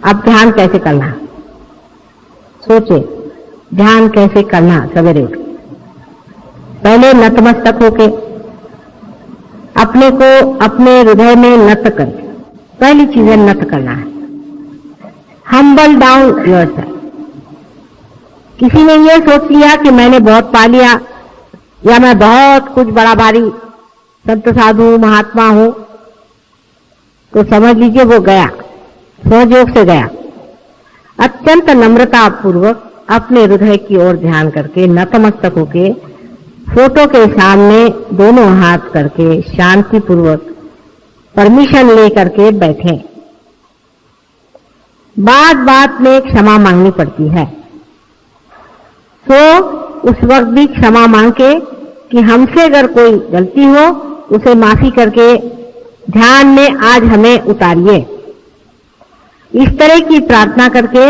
अब ध्यान कैसे करना, सोचे ध्यान कैसे करना। सवेरे उठ पहले नतमस्तक होके अपने को अपने हृदय में नत कर, पहली चीज है नत करना है। Humble down yourself. किसी ने ये सोच लिया कि मैंने बहुत पा लिया या मैं बहुत कुछ बड़ा भारी संत साधु महात्मा हूं, तो समझ लीजिए वो गया, सहयोग से गया। अत्यंत नम्रता पूर्वक अपने हृदय की ओर ध्यान करके नतमस्तक होके फोटो के सामने दोनों हाथ करके शांति पूर्वक परमिशन ले करके बैठे। बात बात में क्षमा मांगनी पड़ती है, तो उस वक्त भी क्षमा मांग के कि हमसे अगर कोई गलती हो उसे माफी करके ध्यान में आज हमें उतारिए। इस तरह की प्रार्थना करके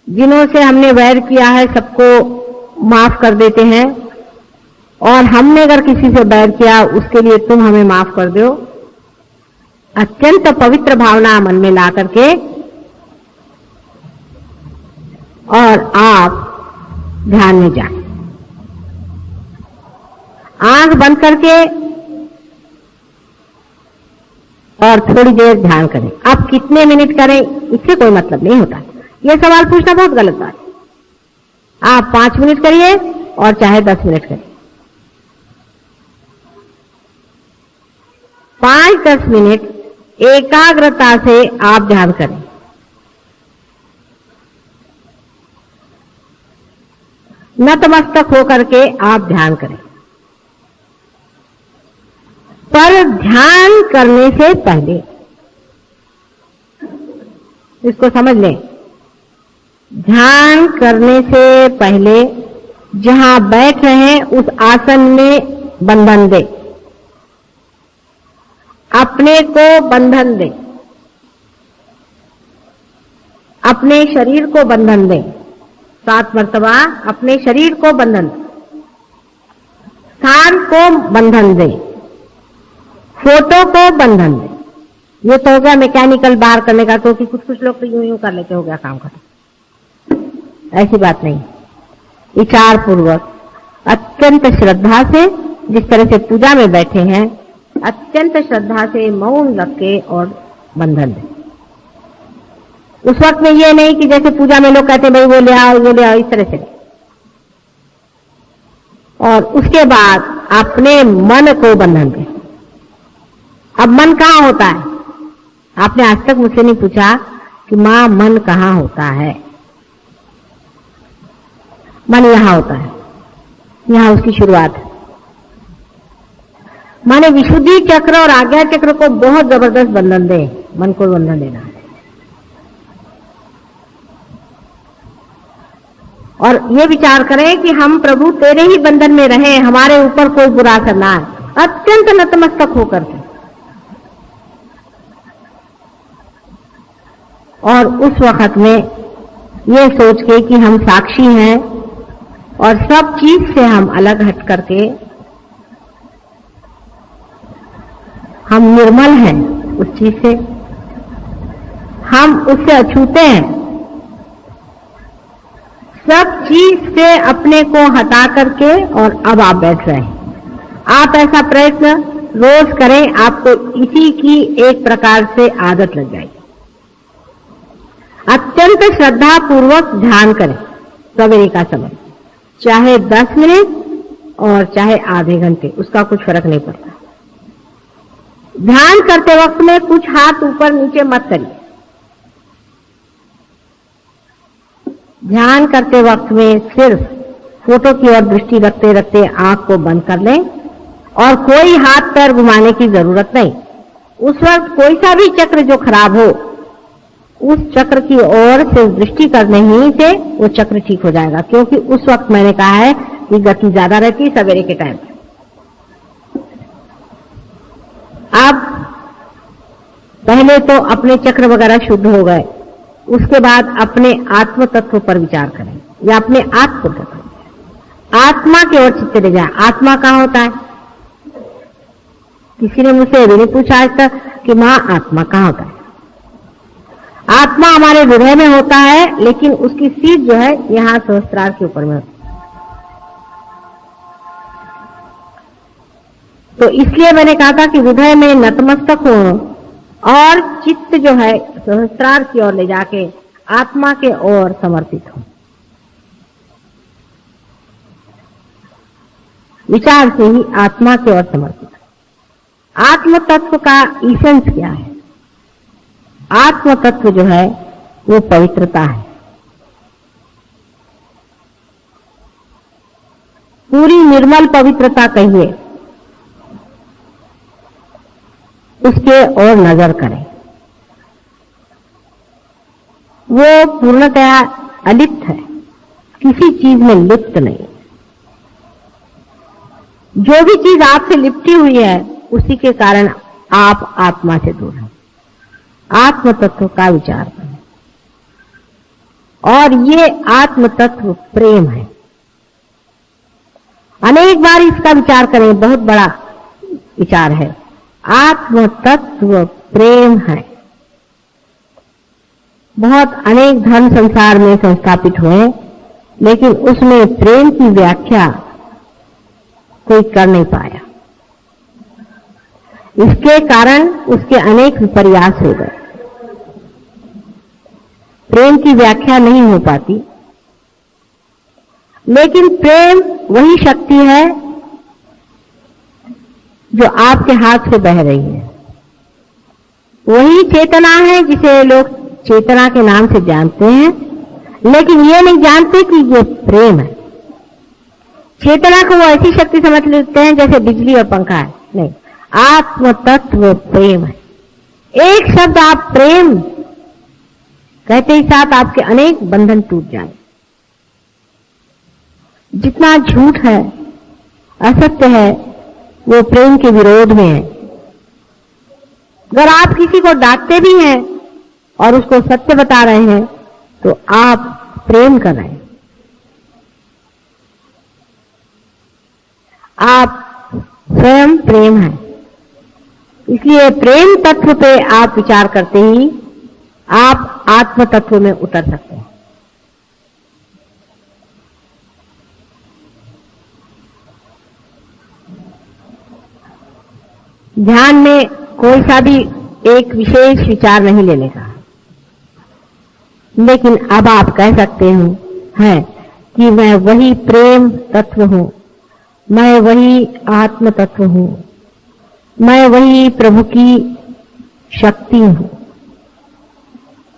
जिन्हों से हमने वैर किया है सबको माफ कर देते हैं, और हमने अगर किसी से बैर किया उसके लिए तुम हमें माफ कर दो। अत्यंत पवित्र भावना मन में ला करके और आप ध्यान में जाएं। आंख बंद करके और थोड़ी देर ध्यान करें। आप कितने मिनट करें इससे कोई मतलब नहीं होता, यह सवाल पूछना बहुत गलत बात है। आप 5 मिनट करिए और चाहे 10 मिनट करिए। 5-10 मिनट एकाग्रता से आप ध्यान करें। नतमस्तक होकर के आप ध्यान करें। पर ध्यान करने से पहले इसको समझ लें, ध्यान करने से पहले जहां बैठ रहे हैं उस आसन में बंधन दे, अपने को बंधन दे, अपने शरीर को बंधन दे। 7 मर्तबा अपने शरीर को बंधन, स्थान को बंधन दे, फोटो को बंधन दे। ये तो हो गया मैकेनिकल बाहर करने का, क्योंकि कुछ लोग तो यूं कर लेते, हो गया काम खत्म। ऐसी बात नहीं, विचार पूर्वक अत्यंत श्रद्धा से, जिस तरह से पूजा में बैठे हैं अत्यंत श्रद्धा से मौन रख के और बंधन दे। उस वक्त में ये नहीं कि जैसे पूजा में लोग कहते हैं भाई वो ले आओ वो ले आओ, इस तरह से। और उसके बाद अपने मन को बंधन दे। अब मन कहाँ होता है? आपने आज तक मुझसे नहीं पूछा कि मां मन कहाँ होता है। मन यहां होता है, यहां उसकी शुरुआत है। माने विशुद्धि चक्र और आज्ञा चक्र को बहुत जबरदस्त बंधन दे, मन को बंधन देना है। और ये विचार करें कि हम प्रभु तेरे ही बंधन में रहें, हमारे ऊपर कोई बुरा असर ना आए, अत्यंत नतमस्तक होकर के। और उस वक्त में ये सोच के कि हम साक्षी हैं और सब चीज से हम अलग हट करके हम निर्मल हैं, उस चीज से हम उससे अछूते हैं। सब चीज से अपने को हटा करके और अब आप बैठ रहे हैं। आप ऐसा प्रयत्न रोज करें, आपको इसी की एक प्रकार से आदत लग जाएगी। अत्यंत श्रद्धा पूर्वक ध्यान करें सवेरे का समय, चाहे 10 मिनट और चाहे आधे घंटे, उसका कुछ फर्क नहीं पड़ता। ध्यान करते वक्त में कुछ हाथ ऊपर नीचे मत करिए। ध्यान करते वक्त में सिर्फ फोटो की ओर दृष्टि रखते रखते आंख को बंद कर लें और कोई हाथ पैर घुमाने की जरूरत नहीं। उस वक्त कोई सा भी चक्र जो खराब हो, उस चक्र की ओर सिर्फ दृष्टि करने ही से वो चक्र ठीक हो जाएगा, क्योंकि उस वक्त मैंने कहा है कि गति ज्यादा रहती है सवेरे के टाइम। अब पहले तो अपने चक्र वगैरह शुद्ध हो गए, उसके बाद अपने आत्म तत्व पर विचार करें या अपने आत्म तत्व, आत्मा की ओर चित्त ले जाए। आत्मा कहाँ होता है? किसी ने मुझसे ये नहीं पूछा आज तक कि मां आत्मा कहाँ होता है। आत्मा हमारे हृदय में होता है, लेकिन उसकी सीट जो है यहाँ सहस्त्रार के ऊपर में होती है। तो इसलिए मैंने कहा था कि हृदय में नतमस्तक हो और चित्त जो है सहस्त्रार की ओर ले जाके आत्मा के ओर समर्पित हो। विचार से ही आत्मा की ओर समर्पित हो। आत्म तत्व का इसेंस क्या है? आत्म तत्व जो है वो पवित्रता है। पूरी निर्मल पवित्रता कहिए, उसके ओर नजर करें। वो पूर्णतया अलिप्त है, किसी चीज में लिप्त नहीं। जो भी चीज आपसे लिपटी हुई है उसी के कारण आप आत्मा से दूर हैं। आत्म तत्व का विचार करें, और ये आत्म तत्व प्रेम है। अनेक बार इसका विचार करें, बहुत बड़ा विचार है। आत्म तत्व प्रेम है। बहुत अनेक धर्म संसार में संस्थापित हुए, लेकिन उसमें प्रेम की व्याख्या कोई कर नहीं पाया। इसके कारण उसके अनेक विपर्यास हो गए। प्रेम की व्याख्या नहीं हो पाती, लेकिन प्रेम वही शक्ति है जो आपके हाथ से बह रही है। वही चेतना है जिसे लोग चेतना के नाम से जानते हैं, लेकिन ये नहीं जानते कि ये प्रेम है। चेतना को वो ऐसी शक्ति समझ लेते हैं जैसे बिजली और पंखा है। नहीं, आत्म तत्व प्रेम है। एक शब्द आप प्रेम कहते ही साथ आपके अनेक बंधन टूट जाए। जितना झूठ है, असत्य है, वो प्रेम के विरोध में है। अगर आप किसी को डांटते भी हैं और उसको सत्य बता रहे हैं तो आप प्रेम कर रहे हैं। आप स्वयं प्रेम है। इसलिए प्रेम तत्व पे आप विचार करते ही आप आत्म तत्व में उतर सकते हैं। ध्यान में कोई सा भी एक विशेष विचार नहीं लेने का, लेकिन अब आप कह सकते हैं कि मैं वही प्रेम तत्व हूं, मैं वही आत्म तत्व हूं, मैं वही प्रभु की शक्ति हूं।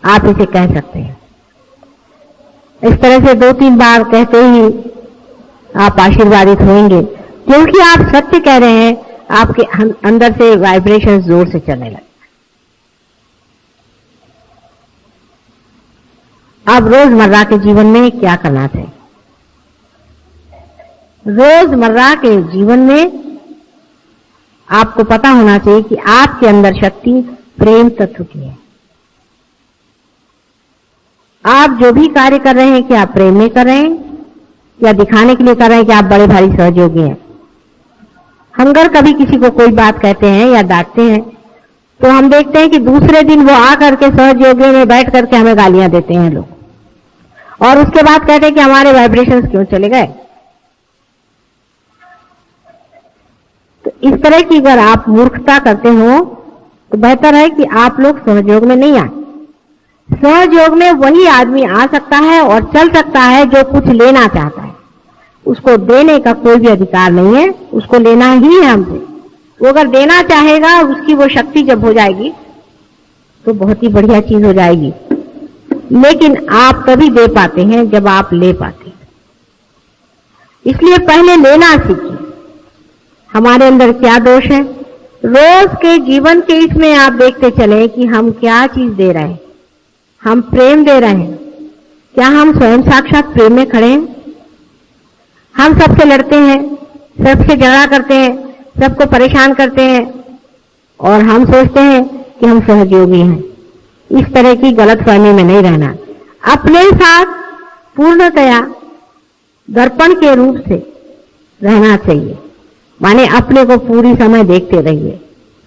आप इसे कह सकते हैं। इस तरह से 2-3 बार कहते ही आप आशीर्वादित होंगे, क्योंकि आप सत्य कह रहे हैं। आपके अंदर से वाइब्रेशन जोर से चलने लगे। अब रोजमर्रा के जीवन में क्या करना चाहिए? रोजमर्रा के जीवन में आपको पता होना चाहिए कि आपके अंदर शक्ति प्रेम तत्व की है। आप जो भी कार्य कर रहे हैं, क्या आप प्रेम में कर रहे हैं या दिखाने के लिए कर रहे हैं कि आप बड़े भारी सहयोगी हैं? हम अगर कभी किसी को कोई बात कहते हैं या डांटते हैं तो हम देखते हैं कि दूसरे दिन वो आकर के सहयोगी में बैठ करके हमें गालियां देते हैं लोग, और उसके बाद कहते हैं कि हमारे वाइब्रेशंस क्यों चले गए। तो इस तरह की अगर आप मूर्खता करते हो तो बेहतर है कि आप लोग सहयोग में नहीं आए। सहयोग में वही आदमी आ सकता है और चल सकता है जो कुछ लेना चाहता है। उसको देने का कोई भी अधिकार नहीं है, उसको लेना ही है हमसे। वो अगर देना चाहेगा, उसकी वो शक्ति जब हो जाएगी तो बहुत ही बढ़िया चीज हो जाएगी। लेकिन आप तभी दे पाते हैं जब आप ले पाते हैं। इसलिए पहले लेना सीखिए। हमारे अंदर क्या दोष है? रोज के जीवन के इसमें आप देखते चले कि हम क्या चीज दे रहे हैं। हम प्रेम दे रहे हैं, क्या हम स्वयं साक्षात प्रेम में खड़े हैं? हम सबसे लड़ते हैं, सबसे झगड़ा करते हैं, सबको परेशान करते हैं और हम सोचते हैं कि हम सहयोगी हैं। इस तरह की गलतफहमी में नहीं रहना। अपने साथ पूर्णतया दर्पण के रूप से रहना चाहिए। माने अपने को पूरी समय देखते रहिए।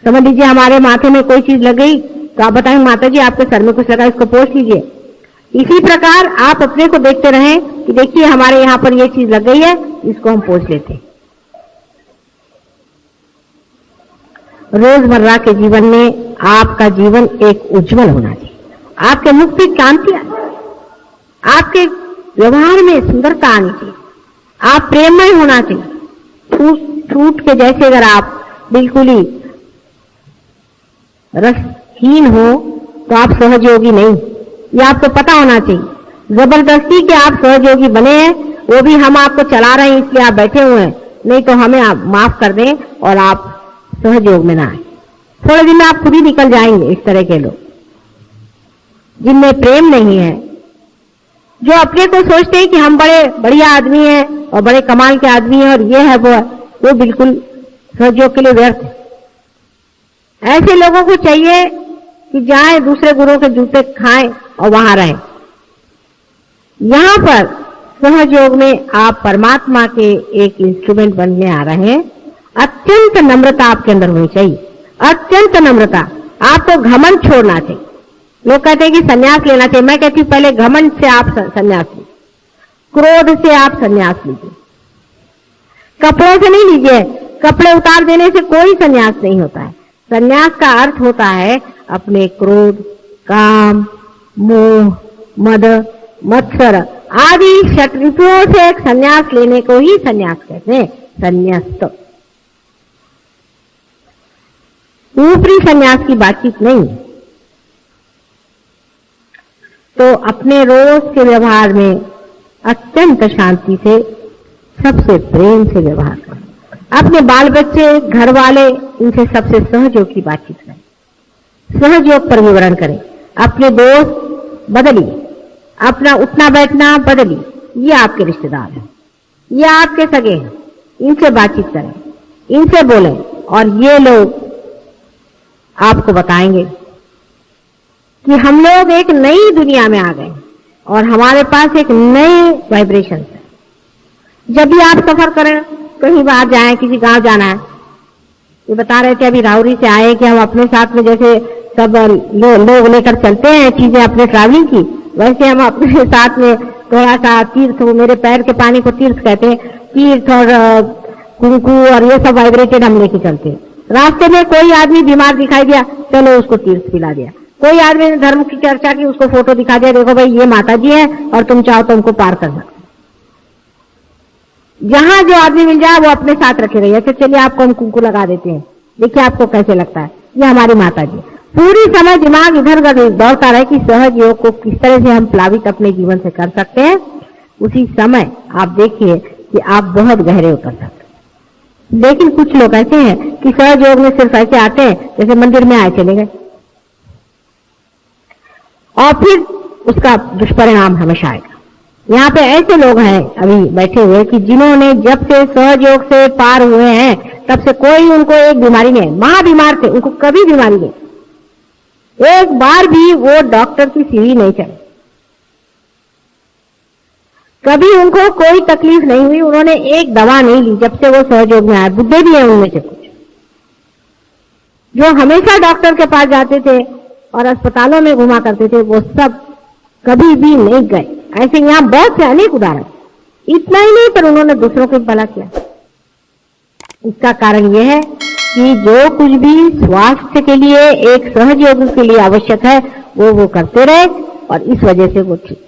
समझ लीजिए हमारे माथे में कोई चीज लग गई तो आप बताएंगे माता जी आपके सर में कुछ लगा, इसको पोंछ लीजिए। इसी प्रकार आप अपने को देखते रहें कि देखिए हमारे यहाँ पर ये चीज लग गई है, इसको हम पोंछ लेते हैं। रोजमर्रा के जीवन में आपका जीवन एक उज्जवल होना चाहिए, आपके मुख पे कांति आनी चाहिए, आपके व्यवहार में सुंदरता आनी चाहिए, आप प्रेममय होना चाहिए। छूट के जैसे अगर आप बिल्कुल ही रसहीन हो तो आप सहयोगी नहीं, ये आपको पता होना चाहिए। जबरदस्ती के आप सहयोगी बने हैं, वो भी हम आपको चला रहे हैं इसलिए आप बैठे हुए हैं, नहीं तो हमें आप माफ कर दें और आप सहयोग में ना आए। थोड़े दिन में आप खुद ही निकल जाएंगे। इस तरह के लोग जिनमें प्रेम नहीं है, जो अपने को सोचते हैं कि हम बड़े बढ़िया आदमी हैं और बड़े कमाल के आदमी हैं और ये है वो बिल्कुल सहयोग के लिए व्यर्थ है। ऐसे लोगों को चाहिए कि जाएं दूसरे गुरुओं के जूते खाएं और वहां रहें। यहां पर सहयोग में आप परमात्मा के एक इंस्ट्रूमेंट बनने आ रहे हैं। अत्यंत नम्रता आपके अंदर होनी चाहिए, अत्यंत नम्रता। आपको घमंड छोड़ना चाहिए। लोग कहते हैं कि संन्यास लेना चाहिए, मैं कहती हूं पहले घमंड से आप संन्यास लीजिए, क्रोध से आप संन्यास लीजिए, कपड़ों से नहीं लीजिए। कपड़े उतार देने से कोई संन्यास नहीं होता है। संन्यास का अर्थ होता है अपने क्रोध, काम, मोह, मद, मत्सर आदि शत्रुओं से एक संन्यास लेने को ही संन्यास कहते हैं। संन्यास्त ऊपरी संन्यास की बातचीत नहीं। तो अपने रोज के व्यवहार में अत्यंत शांति से, सबसे प्रेम से व्यवहार करें। अपने बाल बच्चे, घर वाले, इनसे सबसे सहयोग की बातचीत करें, सहयोग पर विवरण करें। अपने दोस्त बदलिए, अपना उठना बैठना बदलिए। ये आपके रिश्तेदार हैं, ये आपके सगे हैं, इनसे बातचीत करें, इनसे बोलें और ये लोग आपको बताएंगे कि हम लोग एक नई दुनिया में आ गए और हमारे पास एक नए वाइब्रेशन है। जब भी आप सफर करें, कहीं बाहर जाएं, किसी गांव जाना है, ये बता रहे थे अभी राहुरी से आए कि हम अपने साथ में जैसे सब लोग लेकर चलते हैं चीजें अपने ट्रैवलिंग की, वैसे हम अपने साथ में थोड़ा सा तीर्थ, मेरे पैर के पानी को तीर्थ कहते हैं, तीर्थ और कुंकू और ये सब वाइब्रेटेड हम लेके चलते हैं। रास्ते में कोई आदमी बीमार दिखाई दिया, चलो उसको तीर्थ पिला दिया। कोई आदमी ने धर्म की चर्चा की, उसको फोटो दिखा दिया, देखो भाई ये माता जी है और तुम चाहो तो उनको पार कर सकते। जहां जो आदमी मिल जाए वो अपने साथ रखे रहिए। अच्छा चलिए आपको हम कुंकू लगा देते हैं, देखिए आपको कैसे लगता है, ये हमारी माता जी। पूरी समय दिमाग इधर उधर दौड़ता रहे कि सहज योग को किस तरह से हम प्लावित अपने जीवन से कर सकते हैं। उसी समय आप देखिए कि आप बहुत गहरे उतर सकते हैं। लेकिन कुछ लोग ऐसे हैं कि सहज योग में सिर्फ ऐसे आते हैं जैसे मंदिर में आए चले गए, और फिर उसका दुष्परिणाम हमेशा आएगा। यहाँ पे ऐसे लोग हैं अभी बैठे हुए कि जिन्होंने जब से सहज योग से पार हुए हैं तब से कोई उनको एक बीमारी नहीं है, महाबीमार थे, उनको कभी बीमारी नहीं, एक बार भी वो डॉक्टर की सीढ़ी नहीं चढ़े, कभी उनको कोई तकलीफ नहीं हुई, उन्होंने एक दवा नहीं ली जब से वो सहयोग में आए। बुद्धे भी हैं उनमें से कुछ जो हमेशा डॉक्टर के पास जाते थे और अस्पतालों में घुमा करते थे, वो सब कभी भी नहीं गए। ऐसे यहां बहुत से अनेक उदाहरण। इतना ही नहीं पर उन्होंने दूसरों को भला किया। इसका कारण यह है कि जो कुछ भी स्वास्थ्य के लिए, एक सहयोग के लिए आवश्यक है वो करते रहे और इस वजह से वो ठीक।